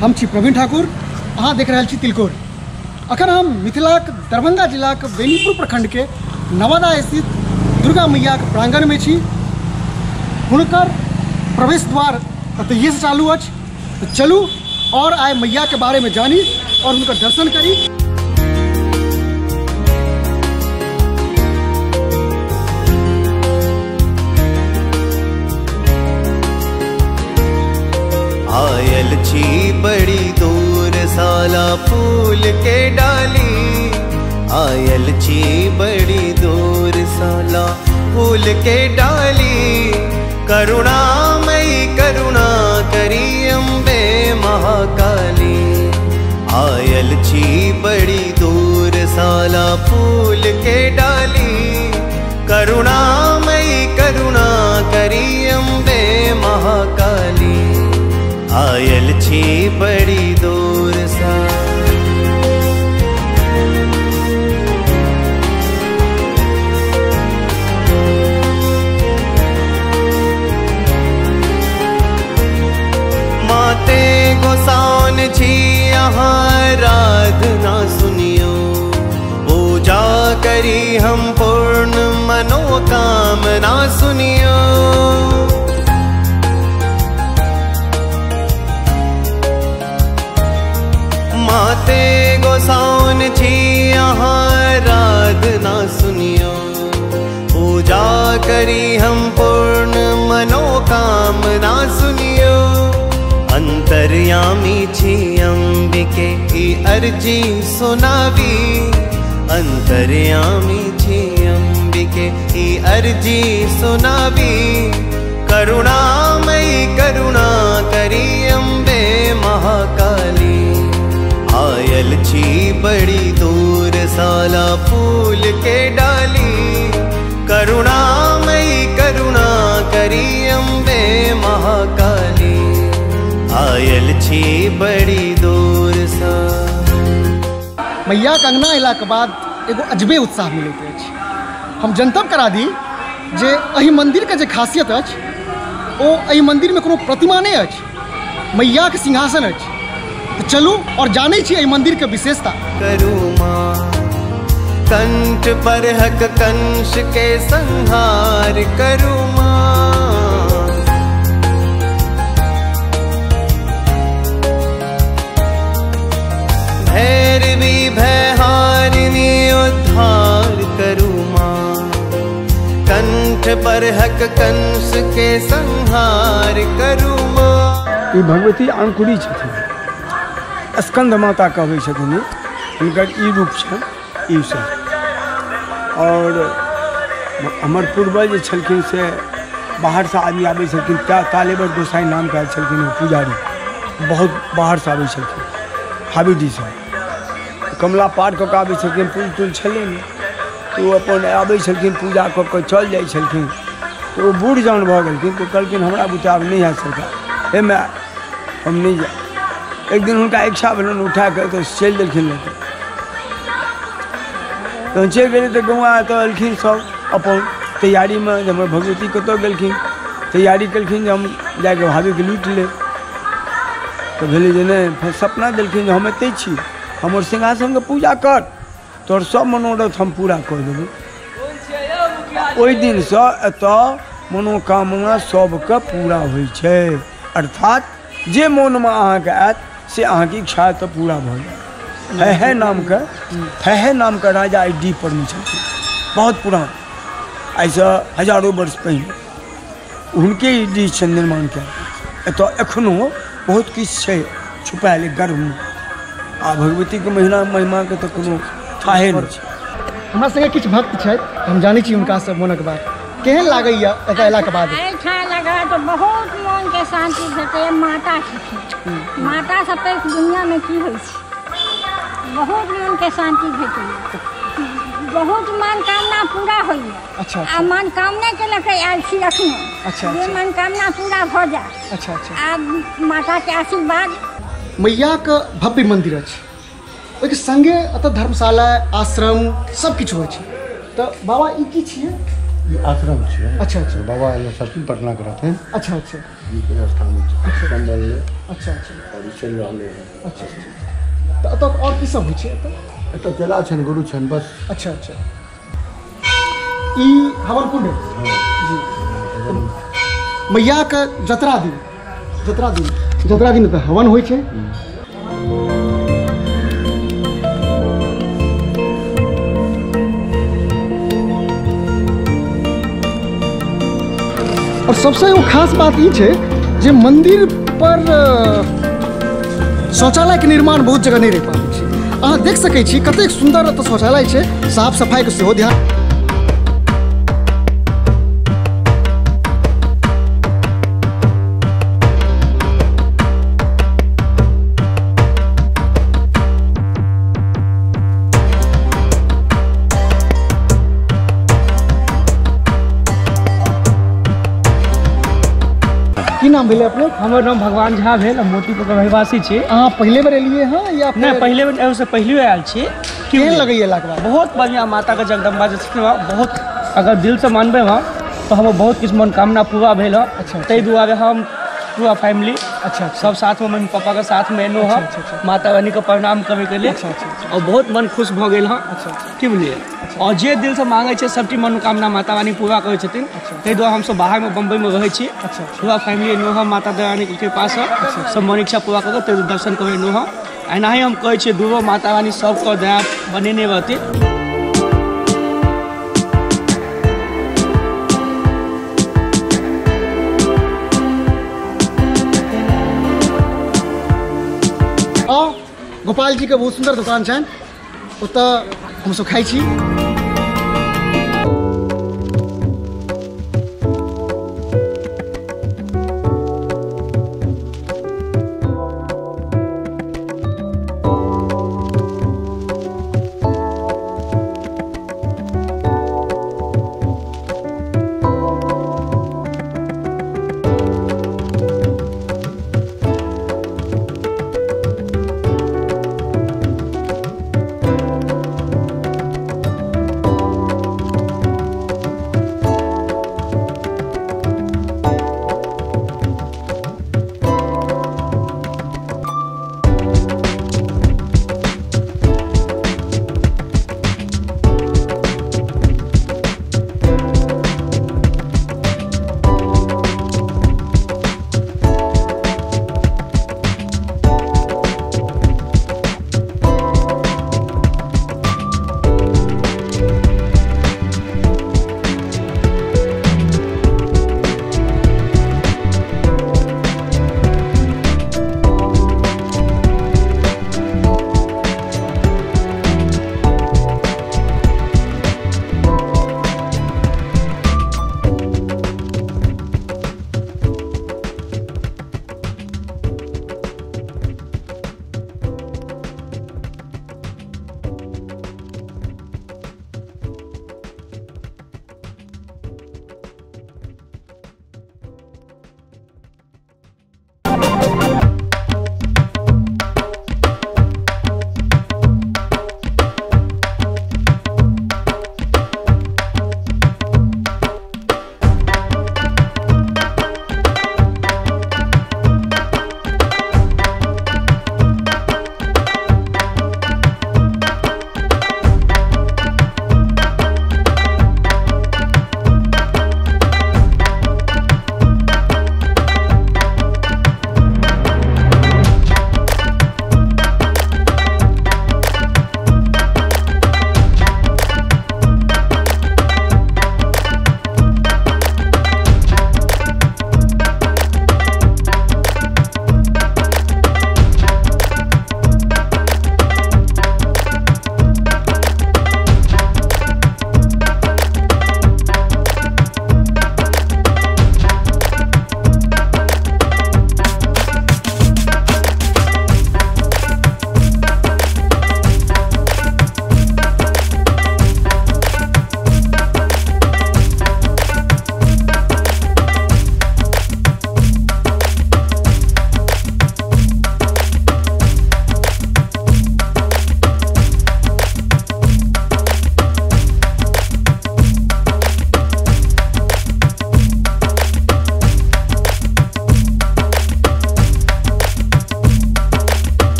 हम छी प्रवीण ठाकुर, अहाँ देख रहे छी तिलकोर। अखन हम मिथिला दरभंगा जिला के बेनीपुर प्रखंड के नवादा स्थित दुर्गा मैया के प्रांगण में छी। हुनकर प्रवेश द्वार ततहिए से चालू अछि, तो चलू और आए मैया के बारे में जानी और उनका दर्शन करी। आयल छी बड़ी दूर साला फूल के डाली, आयल छी बड़ी दूर साला फूल के डाली। करुणामयी करुणा करी अम्बे महाकाली, आयल छी बड़ी दूर साला फूल के डाली। करुणामयी करुणा करी अम्बे महाकाली, आयल छी बड़ी दूर सा। माते गोसाउन छी यहाँ आराधना सुनियो, पूजा करी हम पूर्ण मनोकामना सुनियो। माते गोसाउन छी यहाँ आराधना सुनियो, पूजा करी हम पूर्ण मनोकामना सुनियो। अंतर्यामी छी अंबिके की अर्जी सुनावी, अंतर्यामी छी अंबिके की अर्जी सुनावी। करुणामयी करुणा करी अम्बे महाकाली, आयल छी बड़ी दूर साला फूल के डाली। करुणामयी करुणा करी अम्बे महाकाली, आयल छी बड़ी दूर सा। मैया के अंगना अयला के बाद एगो अजबे उत्साह मिलैत अछि। हम जनतब करा दी जे एहि मंदिर के जे खासियत अछि ओ एहि मंदिर में कोनो प्रतिमा नहीं अछि, मैया के सिंहासन अछि। तो चलू और जाने छी एहि मंदिर के विशेषता। करुमा कंठ पर हक कंश के संहार करुमा, भैरवी भयहारिणी उद्धार करुमा। कंठ पर हक कंश के संहार करुमा। ये भगवती अंकुरी छथिन, स्कंद माता कहै छथिन, हुनकर ई रूप छनि ई से। और हमर पूर्वज जे छलखिन से बाहर से आदमी आबै छलखिन, तालेबर गोसाई नाम के छलखिन पुजारी, बहुत बाहर से आबै छलखिन हाबिडी से। कमला पार कऽ के आबै छलखिन, पुल तुल छलै नहि, तो ओ अपन आबै छलखिन पूजा कऽ के चल जाइ छलखिन। तो ओ बूढ़ जान भऽ गेलखिन, तो कहलखिन हमरा बुते आब नहि हैत सरकार, हे माय हम नहीं जाए। एक दिन उनका इच्छा भेलन उठा के तो चल देलखिन लेके, तो चल गए तो गौआ तो अलखिन सब अपन तैयारी में। जब भगवती कतौ गेलखिन तैयारी कलखिन जे हम जाके भाभी के लूट ले, तो भेले जे नहीं, फिर सपना देलखिन जे हम एते छी, हमर सिंहासन के पूजा कर, तोर सब मनोरथ हम पूरा कर देबो। ओहि दिन से एतऽ मनोकामना सबके पूरा होइ छै, अर्थात जे मन में अहाँके आयत से अहाँके इच्छा तो पूरा भऽ जाए। है नाम का राजा आई पर में छलखिन, बहुत पुरान, ऐसा हजारों वर्ष पहले उनके डी से निर्माण किया। तो एखनो बहुत किछु छै छुपायल गर्भ में, आ भगवती के महिमा के तो कोनो ठाहे नहीं छै। हमरा संगे किछु भक्त छथि, हम जानै छी हुनका सब मोनक बात। केहन लागैया एतऽ अयला के बाद? अच्छा लगा तो बहुत मन के शांति भेटैया। माता छथिन, माता सब पैघ दुनिया में की होइ छै, बहुत मन के शांति भेटैया, बहुत मनोकामना पूरा होइया। अच्छा, आ मनोकामना के लके आयल छी अखनो। अच्छा, जे मनोकामना पूरा भऽ जाए। अच्छा अच्छा। आब माता के आशीर्वाद। मैया के भव्य मंदिर अछि, ओहि के संगे एतऽ धर्मशाला आश्रम सब किछु होइ छै। तो बाबा ई की छियै? आश्रम है। अच्छा अच्छा बाबा सचिन पटना के रहते हैं। अच्छा अच्छा स्थान संबल अच्छा अच्छा और चल रहे हैं। अच्छा तो और की सब होइ छै एतऽ? एतऽ चला छन गुरु छन बस। अच्छा अच्छा ई हवन कुंड जी मैया के जतरा दिन एतऽ हवन होइ छै। और सबसे एगो खास बात ई छै जे मंदिर पर शौचालय के निर्माण बहुत जगह नहीं रह पाबै छै। अहाँ देख सकै छी कतेक सुंदर एतऽ शौचालय छै, साफ सफाई के सेहो ध्यान। की नाम भेलै अपने? हमर नाम भगवान झा भेल, मोतीपुर के रहवासी छी। अहाँ पहले बेर एलियै हँ या नहीं पहले बेर से पहले आयल छी। केहन लगैया लागवा? बहुत बढ़िया माता के जगदम्बा जे छथिन बहुत, अगर दिल से मानबे वहाँ तो हम बहुत किछु मनोकामना पूरा भेल है। अच्छा ताहि दुआरे हम पूरा फैमिली अच्छा सब साथ में, मम्मी पापा के साथ में एनो है माता रानी के प्रणाम करे के लिए। और बहुत मन खुश भ गेल है। की बुझलिए? और जे दिल से मांगे छै सबटी मनोकामना माता रानी पूरा करे छथिन। ताहि दुआरे हम सब बाहर में बम्बई में रहे छी। पूरा फैमिली एनो है माता रानी के कृपा से सब मन इच्छा पूरा कर के दर्शन करे एनो है। एना ही हम कहे छी दूरो माता रानी सबको दया बनेने रहती। गोपाल जी के बहुत सुंदर दुकान छनि, ओतऽ हम सब खाइ छी।